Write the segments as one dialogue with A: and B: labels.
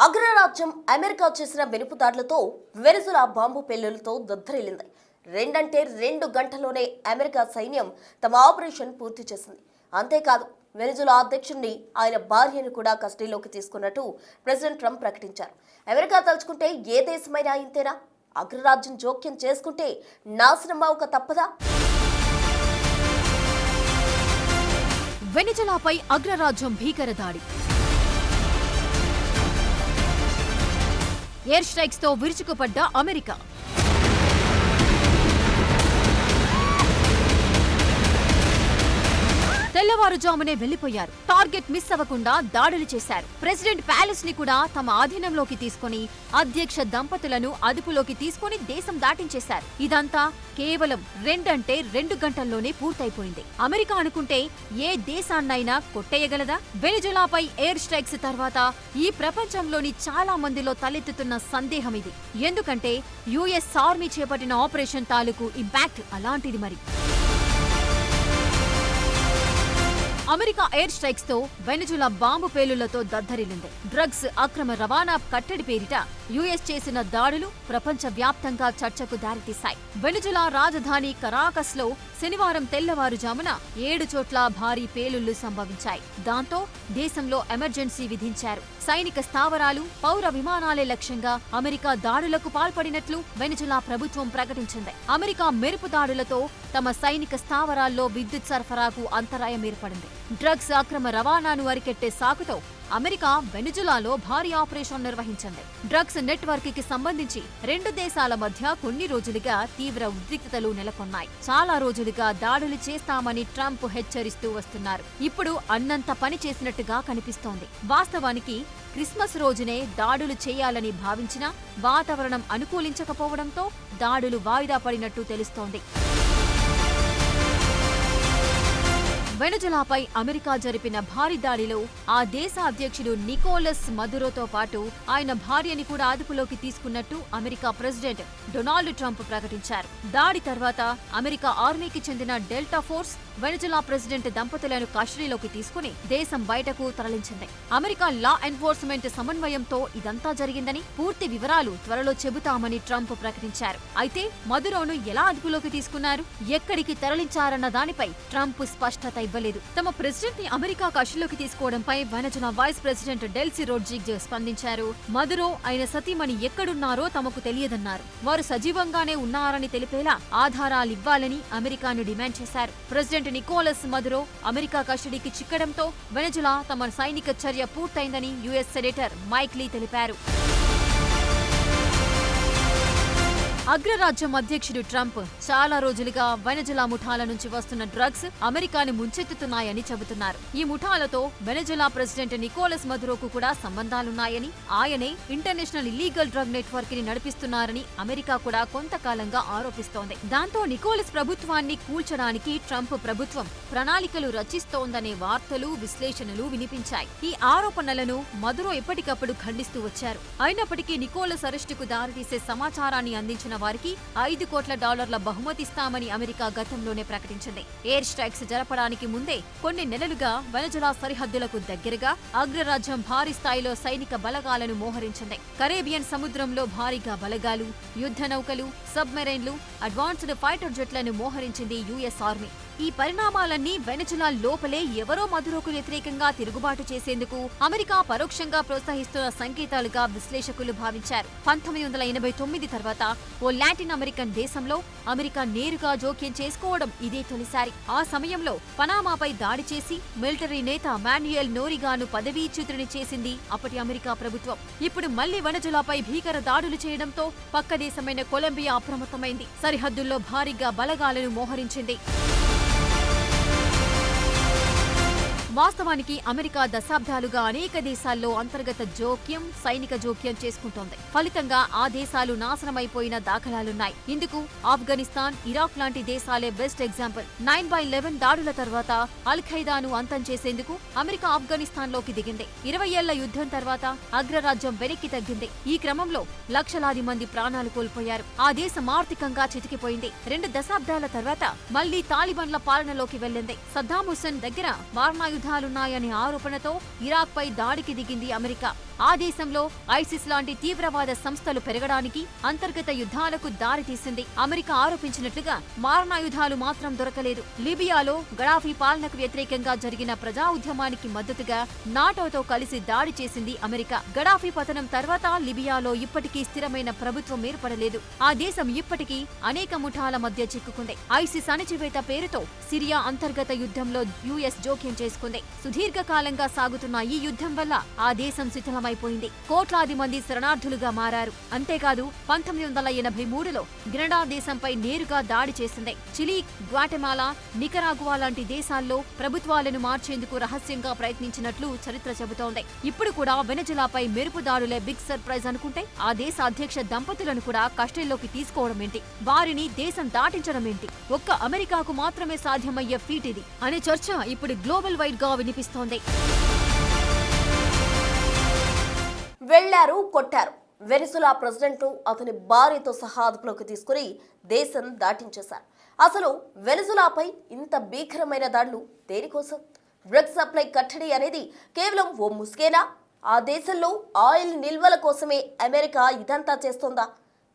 A: అగ్రరాజ్యం అమెరికా చేసిన వెనుపుదాడులతో Venezuela bomb పేలులతో దద్దరిల్లింది. 2 గంటల్లోనే అమెరికా సైన్యం తమ ఆపరేషన్ పూర్తి చేసింది. అంతేకాదు, వెనిజులా అధ్యక్షుడిని ఆయన భార్యను కూడా కస్టడీలోకి తీసుకున్నట్టు ప్రెసిడెంట్ ట్రంప్ ప్రకటించారు. అమెరికా తలుచుకుంటే ఏ దేశమైనా ఇంతేనా? అగ్రరాజ్యం జోక్యం చేసుకుంటే నాశనం అవక తప్పదా?
B: వెనిజులాపై అగ్రరాజ్యం భీకర దాడి. ఎయిర్ స్ట్రైక్స్ తో విరుచుకుపడ్డ అమెరికా. తెల్లవారుజామునే వెళ్లిపోయారు. టార్గెట్ మిస్ అవ్వకుండా దాడులు చేశారు. ప్రెసిడెంట్ ప్యాలెస్ ని కూడా తమ ఆధీనంలోకి తీసుకుని అధ్యక్ష దంపతులను అదుపులోకి తీసుకుని దేశం దాటించేశారు. ఇదంతా కేవలం 2 గంటల్లోనే పూర్తయిపోయింది. అమెరికా అనుకుంటే ఏ దేశాన్నైనా కొట్టేయగలదా? వెనిజులాపై ఎయిర్ స్ట్రైక్స్ తర్వాత ఈ ప్రపంచంలోని చాలా మందిలో తలెత్తుతున్న సందేహం ఇది. ఎందుకంటే యుఎస్ ఆర్మీ చేపట్టిన ఆపరేషన్ తాలూకు ఇంపాక్ట్ అలాంటిది. మరి అమెరికా ఎయిర్ స్ట్రైక్స్ తో వెనిజులా బాంబు పేలులతో దద్దరిల్లింది. డ్రగ్స్ అక్రమ రవాణా కట్టడి పేరిట యుఎస్ చేసిన దాడులు ప్రపంచ వ్యాప్తంగా చర్చకు దారితీశాయి. వెనిజులా రాజధాని కరాకస్ లో శనివారం తెల్లవారుజామున 7 చోట్ల భారీ పేలుళ్లు సంభవించాయి. దాంతో దేశంలో ఎమర్జెన్సీ విధించారు. సైనిక స్థావరాలు, పౌర విమానాలే లక్ష్యంగా అమెరికా దాడులకు పాల్పడినట్లు వెనిజులా ప్రభుత్వం ప్రకటించింది. అమెరికా మెరుపు దాడులతో తమ సైనిక స్థావరాల్లో విద్యుత్ సరఫరాకు అంతరాయం ఏర్పడింది. డ్రగ్స్ అక్రమ రవాణాను అరికెట్టే సాకుతో అమెరికా వెనిజులాలో భారీ ఆపరేషన్ నిర్వహించింది. డ్రగ్స్ నెట్వర్క్ కి సంబంధించి 2 దేశాల మధ్య కొన్ని రోజులుగా తీవ్ర ఉద్రిక్తతలు నెలకొన్నాయి. చాలా రోజులుగా దాడులు చేస్తామని ట్రంప్ హెచ్చరిస్తూ వస్తున్నారు. ఇప్పుడు అన్నంత పని చేసినట్టుగా కనిపిస్తోంది. వాస్తవానికి క్రిస్మస్ రోజునే దాడులు చేయాలని భావించినా వాతావరణం అనుకూలించకపోవడంతో దాడులు వాయిదా పడినట్టు తెలుస్తోంది. వెనిజులాపై అమెరికా జరిపిన భారీ దాడిలో ఆ దేశ అధ్యక్షుడు నికోలస్ మదురోతో పాటు ఆయన భార్యని కూడా అదుపులోకి తీసుకున్నట్టు అమెరికా ప్రెసిడెంట్ డొనాల్డ్ ట్రంప్ ప్రకటించారు. దాడి తర్వాత అమెరికా ఆర్మీకి చెందిన డెల్టా ఫోర్స్ వెనిజులా ప్రెసిడెంట్ దంపతులను కస్టడీలోకి తీసుకుని దేశం బయటకు తరలించింది. అమెరికా లా ఎన్ఫోర్స్మెంట్ సమన్వయంతో ఇదంతా జరిగిందని, పూర్తి వివరాలు త్వరలో చెబుతామని ట్రంప్ ప్రకటించారు. అయితే మదురోను ఎలా అదుపులోకి తీసుకున్నారు, ఎక్కడికి తరలించారన్న దానిపై ట్రంప్ స్పష్టత ఇవ్వలేదు. తమ ప్రెసిడెంట్ ని అమెరికా కస్టడీలోకి తీసుకోవడంపై Venezuela vice president Delcy Rodriguez స్పందించారు. మదురో ఆయన సతీమణి ఎక్కడున్నారో తమకు తెలియదన్నారు. వారు సజీవంగానే ఉన్నారని తెలిపేలా ఆధారాలివ్వాలని అమెరికాను డిమాండ్ చేశారు. ప్రెసిడెంట్ నికోలస్ మదురో అమెరికా కస్టడీకి చిక్కడంతో వెనిజులా తమ సైనిక చర్య పూర్తయిందని యుఎస్ సెనేటర్ మైక్ లీ తెలిపారు. అగ్రరాజ్యం అధ్యక్షుడు ట్రంప్ చాలా రోజులుగా వెనిజులా ముఠాల నుంచి వస్తున్న డ్రగ్స్ అమెరికాను ముంచెత్తుతున్నాయని చెబుతున్నారు. ఈ ముఠాలతో వెనిజులా ప్రెసిడెంట్ నికోలస్ మదురోకు కూడా సంబంధాలున్నాయని, ఆయనే ఇంటర్నేషనల్ ఇల్లీగల్ డ్రగ్ నెట్వర్క్ ని నడిపిస్తున్నారని అమెరికా కూడా కొంతకాలంగా ఆరోపిస్తోంది. దాంతో నికోలస్ ప్రభుత్వాన్ని కూల్చడానికి ట్రంప్ ప్రభుత్వం ప్రణాళికలు రచిస్తోందనే వార్తలు, విశ్లేషణలు వినిపించాయి. ఈ ఆరోపణలను మదురో ఎప్పటికప్పుడు ఖండిస్తూ వచ్చారు. అయినప్పటికీ నికోలస్ అరెస్టుకు దారితీసే సమాచారాన్ని అందించిన వారికి $5 కోట్ల బహుమతిస్తామని అమెరికా గతంలోనే ప్రకటించింది. ఎయిర్ స్ట్రైక్స్ జరపడానికి ముందే కొన్ని నెలలుగా వెనిజులా సరిహద్దులకు దగ్గరగా అగ్రరాజ్యం భారీ స్థాయిలో సైనిక బలగాలను మోహరించింది. కరేబియన్ సముద్రంలో భారీగా బలగాలు, యుద్ధ నౌకలు, సబ్మెరైన్లు, అడ్వాన్స్డ్ ఫైటర్ జెట్లను మోహరించింది యుఎస్ ఆర్మీ. ఈ పరిణామాలన్నీ వెనిజులా లోపలే ఎవరో మదురోకు వ్యతిరేకంగా తిరుగుబాటు చేసేందుకు అమెరికా పరోక్షంగా ప్రోత్సహిస్తున్న సంకేతాలుగా విశ్లేషకులు భావించారు. 1989 తర్వాత ఓ లాటిన్ అమెరికన్ దేశంలో అమెరికా నేరుగా జోక్యం చేసుకోవడం ఇదే తొలిసారి. ఆ సమయంలో పనామాపై దాడి చేసి మిలిటరీ నేత మాన్యుయల్ నోరిగాను పదవీచ్యుతుడిని చేసింది అప్పటి అమెరికా ప్రభుత్వం. ఇప్పుడు మళ్లీ వెనిజులాపై భీకర దాడులు చేయడంతో పక్క దేశమైన కొలంబియా అప్రమత్తమైంది. సరిహద్దుల్లో భారీగా బలగాలను మోహరించింది. వాస్తవానికి అమెరికా దశాబ్దాలుగా అనేక దేశాల్లో అంతర్గత జోక్యం, సైనిక జోక్యం చేసుకుంటోంది. ఫలితంగా ఆ దేశాలు నాశనమైపోయిన దాఖలాలున్నాయి. ఇందుకు ఆఫ్ఘనిస్తాన్, ఇరాక్ లాంటి దేశాలే బెస్ట్ ఎగ్జాంపుల్. 9/11 దాడుల తర్వాత అల్ ఖైదాను అంతం చేసేందుకు అమెరికా ఆఫ్ఘనిస్తాన్లోకి దిగింది. 20 ఏళ్ల యుద్ధం తర్వాత అగ్రరాజ్యం వెనక్కి తగ్గింది. ఈ క్రమంలో లక్షలాది మంది ప్రాణాలు కోల్పోయారు. ఆ దేశం ఆర్థికంగా చితికిపోయింది. 2 దశాబ్దాల తర్వాత మళ్లీ తాలిబాన్ల పాలనలోకి వెళ్లింది. సద్దాం హుస్సేన్ దగ్గర వారణాయుధాలున్నాయనే ఆరోపణతో ఇరాక్ పై దాడికి దిగింది అమెరికా. ఆ దేశంలో ఐసిస్ లాంటి తీవ్రవాద సంస్థలు పెరగడానికి, అంతర్గత యుద్ధాలకు దారితీసింది. అమెరికా ఆరోపించినట్లుగా మారణాయుధాలు మాత్రం దొరకలేదు. లిబియాలో గడాఫీ పాలనకు వ్యతిరేకంగా జరిగిన ప్రజా ఉద్యమానికి మద్దతుగా నాటోతో కలిసి దాడి చేసింది అమెరికా. గడాఫీ పతనం తర్వాత లిబియాలో ఇప్పటికీ స్థిరమైన ప్రభుత్వం ఏర్పడలేదు. ఆ దేశం ఇప్పటికీ అనేక ముఠాల మధ్య చిక్కుకుంది. ఐసిస్ అణచివేత పేరుతో సిరియా అంతర్గత యుద్ధంలో యుఎస్ జోక్యం చేసుకుంది. సుదీర్ఘకాలంగా సాగుతున్న ఈ యుద్ధం వల్ల ఆ దేశం శిథిలమైపోయింది. కోట్లాది మంది శరణార్థులుగా మారారు. అంతేకాదు 1983లో గ్రెనడా దేశంపై నేరుగా దాడి చేసింది. చిలీ, గ్వాటెమాలా, నికరాగువా లాంటి దేశాల్లో ప్రభుత్వాలను మార్చేందుకు రహస్యంగా ప్రయత్నించినట్లు చరిత్ర చెబుతోంది. ఇప్పుడు కూడా వెనజులాపై మెరుపు దాడులే బిగ్ సర్ప్రైజ్ అనుకుంటే ఆ దేశ అధ్యక్ష దంపతులను కూడా కష్టంలోకి తీసుకోవడం ఏంటి, వారిని దేశం దాటించడం ఏంటి? ఒక్క అమెరికాకు మాత్రమే సాధ్యమయ్యే ఫీట్ ఇది అనే చర్చ ఇప్పుడు గ్లోబల్ వైడ్ గా వినిపిస్తోంది.
A: వెళ్లారు, కొట్టారు. వెనిజులా ప్రెసిడెంట్ అతని భార్యతో సహా అదుపులోకి తీసుకుని దేశం దాటించేశారు. అసలు వెనిజులాపై ఇంత భీకరమైన దాడులు దేనికోసం? డ్రగ్స్ సప్లై కట్టడి అనేది కేవలం ఓ ముసుగేనా? ఆ దేశంలో ఆయిల్ నిల్వల కోసమే అమెరికా ఇదంతా చేస్తోందా?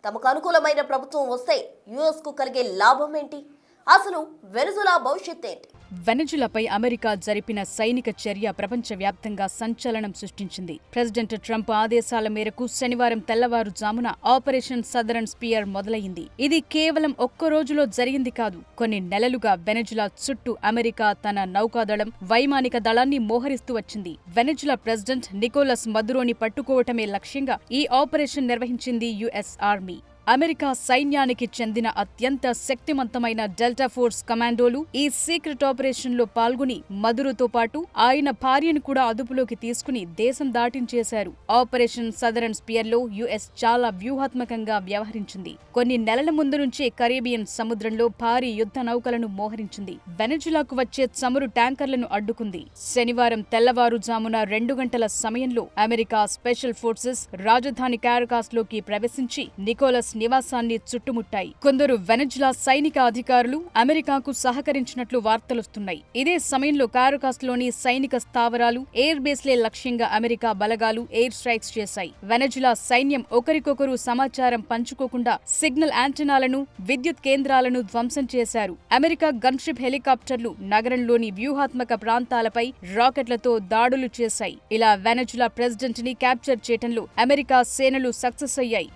A: తమకు అనుకూలమైన ప్రభుత్వం వస్తే యుఎస్కు కలిగే లాభం ఏంటి? అసలు వెనిజులా భవిష్యత్ ఏంటి?
C: వెనజులాపై అమెరికా జరిపిన సైనిక చర్య ప్రపంచవ్యాప్తంగా సంచలనం సృష్టించింది. ప్రెసిడెంట్ ట్రంప్ ఆదేశాల మేరకు శనివారం తెల్లవారుజామున ఆపరేషన్ సదరన్ స్పియర్ మొదలైంది. ఇది కేవలం ఒక్క రోజులో జరిగింది కాదు. కొన్ని నెలలుగా వెనజులా చుట్టూ అమెరికా తన నౌకాదళం, వైమానిక దళాన్ని మోహరిస్తూ వచ్చింది. వెనజులా ప్రెసిడెంట్ నికోలస్ మదురోని పట్టుకోవటమే లక్ష్యంగా ఈ ఆపరేషన్ నిర్వహించింది యుఎస్ ఆర్మీ. అమెరికా సైన్యానికి చెందిన అత్యంత శక్తివంతమైన డెల్టా ఫోర్స్ కమాండోలు ఈ సీక్రెట్ ఆపరేషన్ లో పాల్గొని మదురుతో పాటు ఆయన భార్యను కూడా అదుపులోకి తీసుకుని దేశం దాటించేశారు. ఆపరేషన్ సదరన్ స్పియర్ లో యుఎస్ చాలా వ్యూహాత్మకంగా వ్యవహరించింది. కొన్ని నెలల ముందు నుంచే కరేబియన్ సముద్రంలో భారీ యుద్ధ నౌకలను మోహరించింది. వెనజులాకు వచ్చే చమురు ట్యాంకర్లను అడ్డుకుంది. శనివారం తెల్లవారుజామున 2 గంటల సమయంలో అమెరికా స్పెషల్ ఫోర్సెస్ రాజధాని కారకాస్ లోకి ప్రవేశించి నికోలస్ నివాసాన్ని చుట్టుముట్టాయి. కొందరు వెనజులా సైనిక అధికారులు అమెరికాకు సహకరించినట్లు వార్తలొస్తున్నాయి. ఇదే సమయంలో కారకాస్ లోని సైనిక స్థావరాలు, ఎయిర్ బేస్లే లక్ష్యంగా అమెరికా బలగాలు ఎయిర్ స్ట్రైక్స్ చేశాయి. వెనజులా సైన్యం ఒకరికొకరు సమాచారం పంచుకోకుండా సిగ్నల్ యాంటెనాలను, విద్యుత్ కేంద్రాలను ధ్వంసం చేశారు. అమెరికా గన్షిప్ హెలికాప్టర్లు నగరంలోని వ్యూహాత్మక ప్రాంతాలపై రాకెట్లతో దాడులు చేశాయి. ఇలా వెనజులా ప్రెసిడెంట్ ని క్యాప్చర్ చేయటంలో అమెరికా సేనలు సక్సెస్ అయ్యాయి.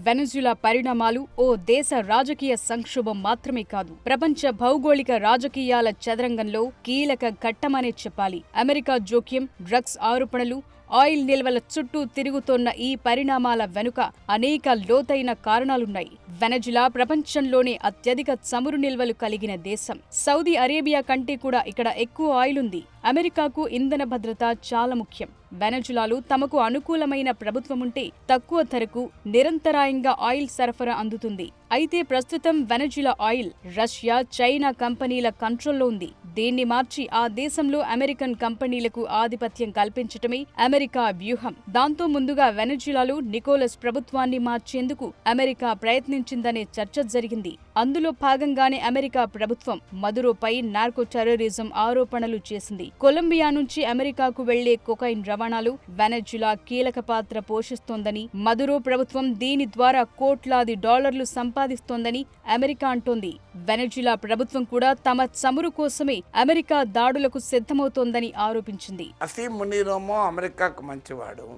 C: వెనజులా పరిణామాలు ఓ దేశ రాజకీయ సంక్షోభం మాత్రమే కాదు, ప్రపంచ భౌగోళిక రాజకీయాల చదరంగంలో కీలక ఘట్టమనే చెప్పాలి. అమెరికా జోక్యం, డ్రగ్స్ ఆరోపణలు, ఆయిల్ నిల్వల చుట్టూ తిరుగుతోన్న ఈ పరిణామాల వెనుక అనేక లోతైన కారణాలున్నాయి. వెనజులా ప్రపంచంలోనే అత్యధిక చమురు నిల్వలు కలిగిన దేశం. సౌదీ అరేబియా కంటే కూడా ఇక్కడ ఎక్కువ ఆయిల్ ఉంది. అమెరికాకు ఇంధన భద్రత చాలా ముఖ్యం. వెనజులాలో తమకు అనుకూలమైన ప్రభుత్వముంటే తక్కువ ధరకు నిరంతరాయంగా ఆయిల్ సరఫరా అందుతుంది. అయితే ప్రస్తుతం వెనజులా ఆయిల్ రష్యా, చైనా కంపెనీల కంట్రోల్లో ఉంది. దీన్ని మార్చి ఆ దేశంలో అమెరికన్ కంపెనీలకు ఆధిపత్యం కల్పించటమే అమెరికా వ్యూహం. దాంతో ముందుగా వెనజులాలో నికోలస్ ప్రభుత్వాన్ని మార్చేందుకు అమెరికా ప్రయత్నించిందనే చర్చ జరిగింది. అందులో భాగంగానే అమెరికా ప్రభుత్వం మదురోపై నార్కో టెర్రరిజం ఆరోపణలు చేసింది. కొలంబియా నుంచి అమెరికాకు వెళ్లే కొకైన్ రవాణాలు వెనజులా కీలక పాత్ర పోషిస్తోందని, మదురో ప్రభుత్వం దీని ద్వారా కోట్లాది డాలర్లు సంపాదిస్తోందని అమెరికా అంటోంది. వెనజులా ప్రభుత్వం కూడా తమ చమురు కోసమే అమెరికా దాడులకు సిద్ధమవుతోందని ఆరోపించింది.
D: అసీం మునీరోమో అమెరికాకు మంచివాడు,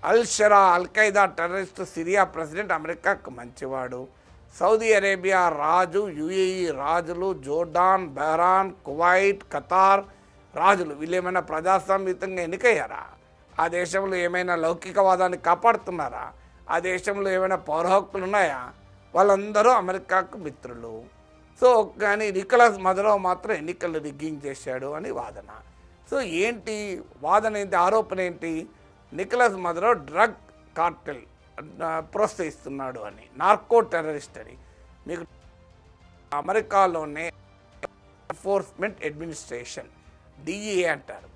D: అల్ షరా అల్-ఖైదా టెర్రరిస్ట్ సిరియా ప్రెసిడెంట్ అమెరికాకు మంచివాడు, సౌదీ అరేబియా రాజు, యుఏఈ రాజులు, జోర్డాన్, బహ్రాన్, కువైట్, ఖతార్ రాజులు వీళ్ళేమైనా ప్రజాస్వామ్యయుతంగా ఎన్నికయ్యారా? ఆ దేశంలో ఏమైనా లౌకికవాదాన్ని కాపాడుతున్నారా? ఆ దేశంలో ఏమైనా పౌర హక్కులు ఉన్నాయా? వాళ్ళందరూ అమెరికాకు మిత్రులు. సో కానీ నికోలస్ మదురో మాత్రం ఎన్నికలు రిగ్గింగ్ చేశాడు అని వాదన. సో ఏంటి వాదన ఏంటి, ఆరోపణ ఏంటి? నికోలస్ మదురో డ్రగ్ కార్టెల్ ప్రోత్సహిస్తున్నాడు అని, నార్కో టెర్రరిస్ట్ అని. మీకు అమెరికాలోనే ఎన్ఫోర్స్మెంట్ అడ్మినిస్ట్రేషన్, డిఈఏ అంటారు,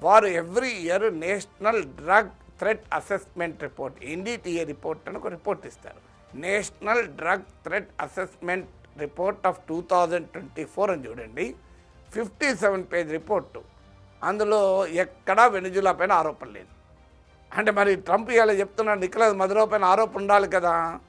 D: వారు every year national drug threat assessment report, NDTA report అని ఒక రిపోర్ట్ ఇస్తారు. National drug threat assessment report of 2024 అని చూడండి. 57 పేజ్ రిపోర్టు. అందులో ఎక్కడా వెనిజులా పైన ఆరోపణ లేదు. అంటే మరి ట్రంప్ ఇలా చెప్తున్నాడు నికోలస్ మదురో పైన ఆరోపణ ఉండాలి కదా.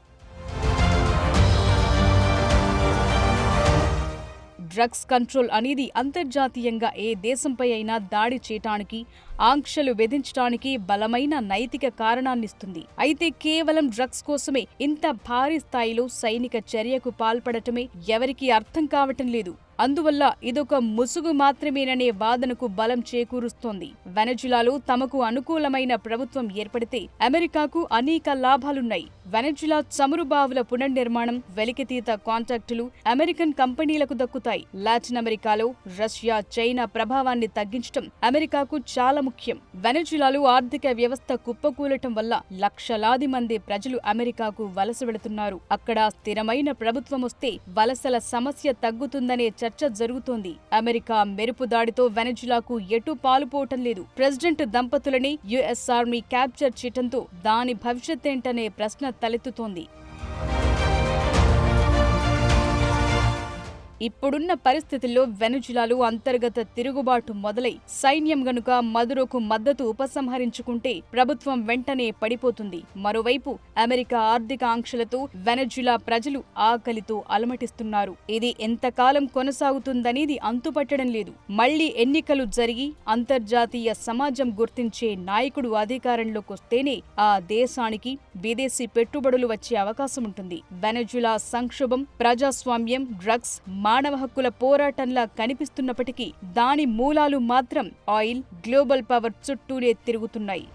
C: డ్రగ్స్ కంట్రోల్ అనేది అంతర్జాతీయంగా ఏ దేశంపై అయినా దాడి చేయటానికి, ఆంక్షలు విధించడానికి బలమైన నైతిక కారణాన్నిస్తుంది. అయితే కేవలం డ్రగ్స్ కోసమే ఇంత భారీ స్థాయిలో సైనిక చర్యకు పాల్పడటమే ఎవరికీ అర్థం కావటం లేదు. అందువల్ల ఇదొక ముసుగు మాత్రమేననే వాదనకు బలం చేకూరుస్తోంది. వెనజులాలో తమకు అనుకూలమైన ప్రభుత్వం ఏర్పడితే అమెరికాకు అనేక లాభాలున్నాయి. వెనజులా చమురు బావుల పునర్నిర్మాణం, వెలికితీత కాంట్రాక్టులు అమెరికన్ కంపెనీలకు దక్కుతాయి. లాటిన్ అమెరికాలో రష్యా, చైనా ప్రభావాన్ని తగ్గించడం అమెరికాకు చాలా ముఖ్యం. వెనజులాలో ఆర్థిక వ్యవస్థ కుప్పకూలటం వల్ల లక్షలాది మంది ప్రజలు అమెరికాకు వలస వెళుతున్నారు. అక్కడ స్థిరమైన ప్రభుత్వం వస్తే వలసల సమస్య తగ్గుతుందనే చర్చ జరుగుతోంది. అమెరికా మెరుపు దాడితో వెనజులాకు ఎటు పాలుపోవటం లేదు. ప్రెసిడెంట్ దంపతులని యుఎస్ ఆర్మీ క్యాప్చర్ చేయటంతో దాని భవిష్యత్తేంటనే ప్రశ్న తలెత్తుతోంది. ఇప్పుడున్న పరిస్థితుల్లో వెనజులాలో అంతర్గత తిరుగుబాటు మొదలై సైన్యం గనుక మదురోకు మద్దతు ఉపసంహరించుకుంటే ప్రభుత్వం వెంటనే పడిపోతుంది. మరోవైపు అమెరికా ఆర్థిక ఆంక్షలతో వెనజులా ప్రజలు ఆకలితో అలమటిస్తున్నారు. ఇది ఎంతకాలం కొనసాగుతుందనేది అంతుపట్టడం లేదు. మళ్లీ ఎన్నికలు జరిగి అంతర్జాతీయ సమాజం గుర్తించే నాయకుడు అధికారంలోకి వస్తేనే ఆ దేశానికి విదేశీ పెట్టుబడులు వచ్చే అవకాశం ఉంటుంది. వెనజులా సంక్షోభం ప్రజాస్వామ్యం, డ్రగ్స్, మానవ హక్కుల పోరాటంలా కనిపిస్తున్నప్పటికీ దాని మూలాలు మాత్రం ఆయిల్, గ్లోబల్ పవర్ చుట్టూనే తిరుగుతున్నాయి.